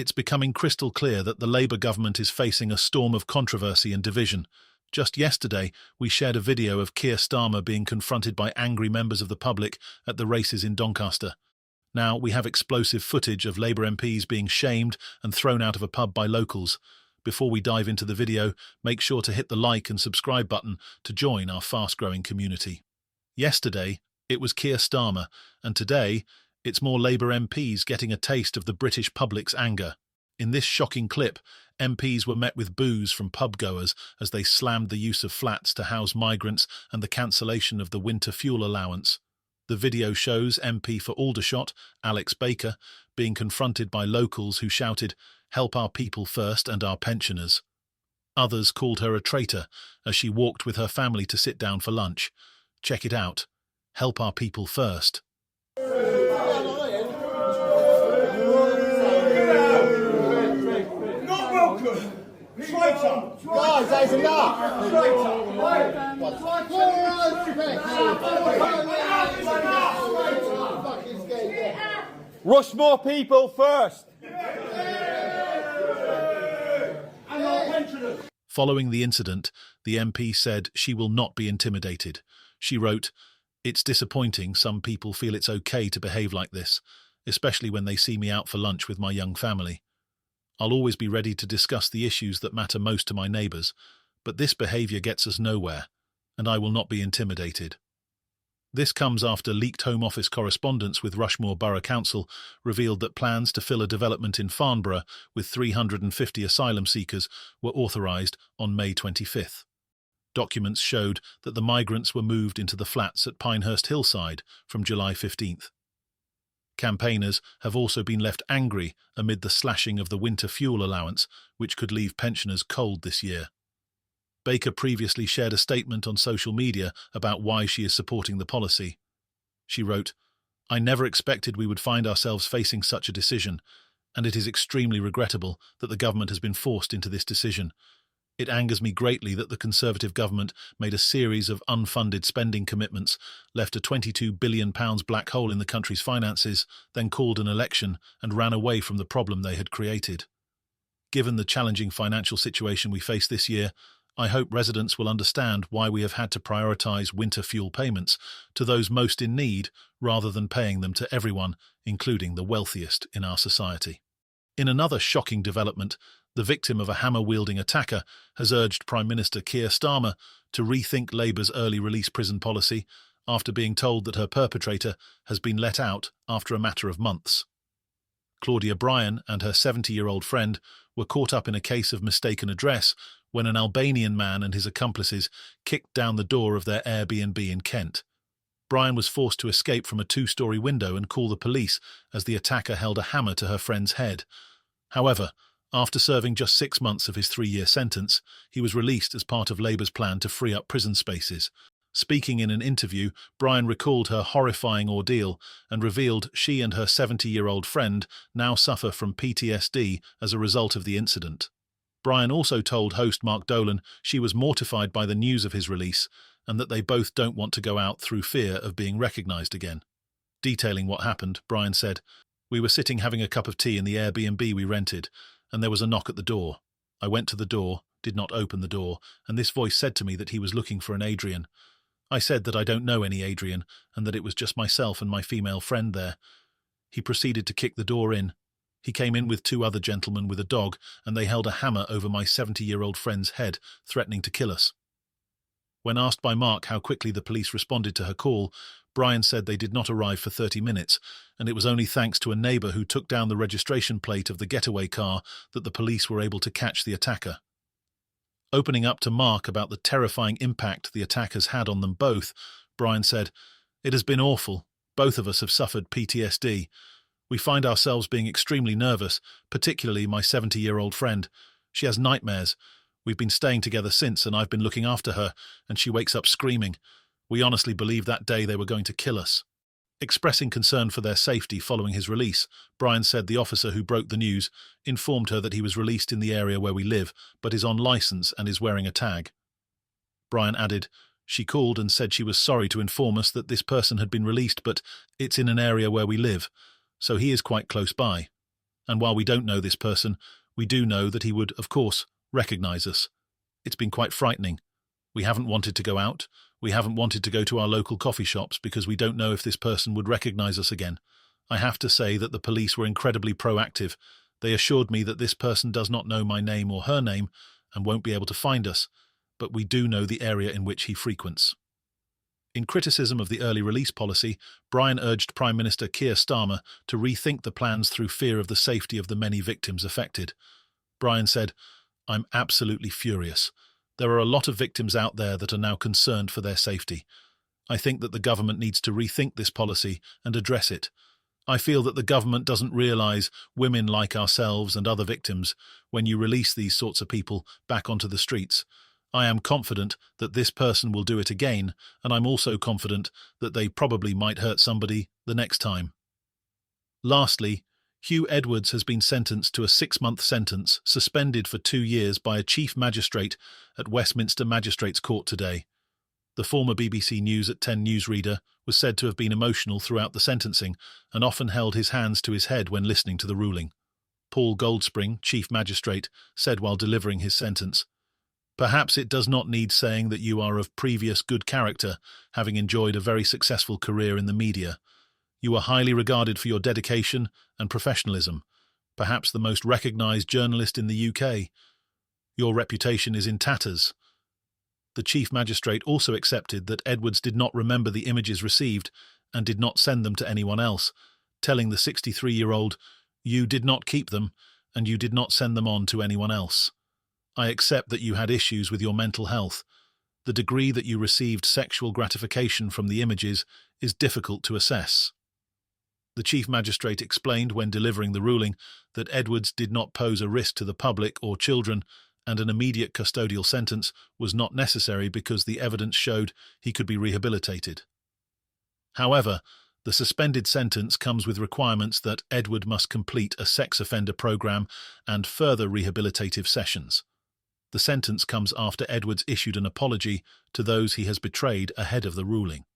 It's becoming crystal clear that the Labour government is facing a storm of controversy and division. Just yesterday, we shared a video of Keir Starmer being confronted by angry members of the public at the races in Doncaster. Now, we have explosive footage of Labour MPs being shamed and thrown out of a pub by locals. Before we dive into the video, make sure to hit the like and subscribe button to join our fast-growing community. Yesterday, it was Keir Starmer, and today, it's more Labour MPs getting a taste of the British public's anger. In this shocking clip, MPs were met with boos from pub-goers as they slammed the use of flats to house migrants and the cancellation of the winter fuel allowance. The video shows MP for Aldershot, Alex Baker, being confronted by locals who shouted, "Help our people first and our pensioners." Others called her a traitor as she walked with her family to sit down for lunch. Check it out. Help our people first. Not welcome! Traitor! Guys, that's enough! Rushmore people first! And our pensioners! Following the incident, the MP said she will not be intimidated. She wrote, "It's disappointing some people feel it's okay to behave like this, especially when they see me out for lunch with my young family. I'll always be ready to discuss the issues that matter most to my neighbours, but this behaviour gets us nowhere, and I will not be intimidated." This comes after leaked Home Office correspondence with Rushmore Borough Council revealed that plans to fill a development in Farnborough with 350 asylum seekers were authorised on May 25th. Documents showed that the migrants were moved into the flats at Pinehurst Hillside from July 15th. Campaigners have also been left angry amid the slashing of the winter fuel allowance, which could leave pensioners cold this year. Baker previously shared a statement on social media about why she is supporting the policy. She wrote, "I never expected we would find ourselves facing such a decision, and it is extremely regrettable that the government has been forced into this decision. It angers me greatly that the Conservative government made a series of unfunded spending commitments, left a £22 billion black hole in the country's finances, then called an election and ran away from the problem they had created. Given the challenging financial situation we face this year, I hope residents will understand why we have had to prioritise winter fuel payments to those most in need rather than paying them to everyone, including the wealthiest in our society." In another shocking development, the victim of a hammer-wielding attacker has urged Prime Minister Keir Starmer to rethink Labour's early release prison policy after being told that her perpetrator has been let out after a matter of months. Claudia Bryan and her 70-year-old friend were caught up in a case of mistaken address when an Albanian man and his accomplices kicked down the door of their Airbnb in Kent. Bryan was forced to escape from a 2-story window and call the police as the attacker held a hammer to her friend's head. However, after serving just 6 months of his 3-year sentence, he was released as part of Labour's plan to free up prison spaces. Speaking in an interview, Bryan recalled her horrifying ordeal and revealed she and her 70-year-old friend now suffer from PTSD as a result of the incident. Bryan also told host Mark Dolan she was mortified by the news of his release and that they both don't want to go out through fear of being recognised again. Detailing what happened, Bryan said, "We were sitting having a cup of tea in the Airbnb we rented, and there was a knock at the door. I went to the door, did not open the door, and this voice said to me that he was looking for an Adrian. I said that I don't know any Adrian, and that it was just myself and my female friend there. He proceeded to kick the door in. He came in with 2 other gentlemen with a dog, and they held a hammer over my 70-year-old friend's head, threatening to kill us." When asked by Mark how quickly the police responded to her call, Bryan said they did not arrive for 30 minutes, and it was only thanks to a neighbour who took down the registration plate of the getaway car that the police were able to catch the attacker. Opening up to Mark about the terrifying impact the attack has had on them both, Bryan said, "It has been awful. Both of us have suffered PTSD. We find ourselves being extremely nervous, particularly my 70-year-old friend. She has nightmares. We've been staying together since, and I've been looking after her, and she wakes up screaming. We honestly believed that day they were going to kill us." Expressing concern for their safety following his release, Bryan said the officer who broke the news informed her that he was released in the area where we live, but is on licence and is wearing a tag. Bryan added, "She called and said she was sorry to inform us that this person had been released, but it's in an area where we live, so he is quite close by. And while we don't know this person, we do know that he would, of course, recognize us. It's been quite frightening. We haven't wanted to go out. We haven't wanted to go to our local coffee shops because we don't know if this person would recognize us again. I have to say that the police were incredibly proactive. They assured me that this person does not know my name or her name and won't be able to find us, but we do know the area in which he frequents. In criticism of the early release policy, Brian urged Prime Minister Keir Starmer to rethink the plans through fear of the safety of the many victims affected. Brian said, "I'm absolutely furious. There are a lot of victims out there that are now concerned for their safety. I think that the government needs to rethink this policy and address it. I feel that the government doesn't realise women like ourselves and other victims when you release these sorts of people back onto the streets. I am confident that this person will do it again, and I'm also confident that they probably might hurt somebody the next time." Lastly, Huw Edwards has been sentenced to a 6-month sentence, suspended for 2 years by a chief magistrate at Westminster Magistrates Court today. The former BBC News at 10 newsreader was said to have been emotional throughout the sentencing and often held his hands to his head when listening to the ruling. Paul Goldspring, chief magistrate, said while delivering his sentence, "Perhaps it does not need saying that you are of previous good character, having enjoyed a very successful career in the media. You are highly regarded for your dedication and professionalism, perhaps the most recognised journalist in the UK. Your reputation is in tatters." The chief magistrate also accepted that Edwards did not remember the images received and did not send them to anyone else, telling the 63-year-old, "You did not keep them, and you did not send them on to anyone else. I accept that you had issues with your mental health. The degree that you received sexual gratification from the images is difficult to assess." The chief magistrate explained when delivering the ruling that Edwards did not pose a risk to the public or children, and an immediate custodial sentence was not necessary because the evidence showed he could be rehabilitated. However, the suspended sentence comes with requirements that Edward must complete a sex offender program and further rehabilitative sessions. The sentence comes after Edwards issued an apology to those he has betrayed ahead of the ruling.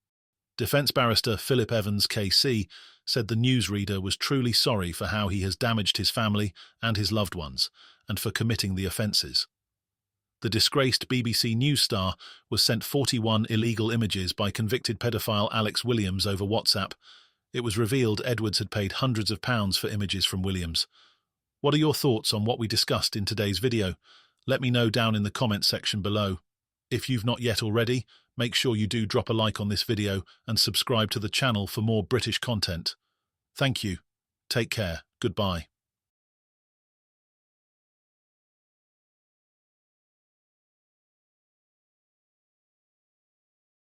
Defence barrister Philip Evans KC said the newsreader was truly sorry for how he has damaged his family and his loved ones, and for committing the offences. The disgraced BBC News star was sent 41 illegal images by convicted paedophile Alex Williams over WhatsApp. It was revealed Edwards had paid hundreds of pounds for images from Williams. What are your thoughts on what we discussed in today's video? Let me know down in the comments section below. If you've not yet already, make sure you do drop a like on this video and subscribe to the channel for more British content. Thank you. Take care. Goodbye.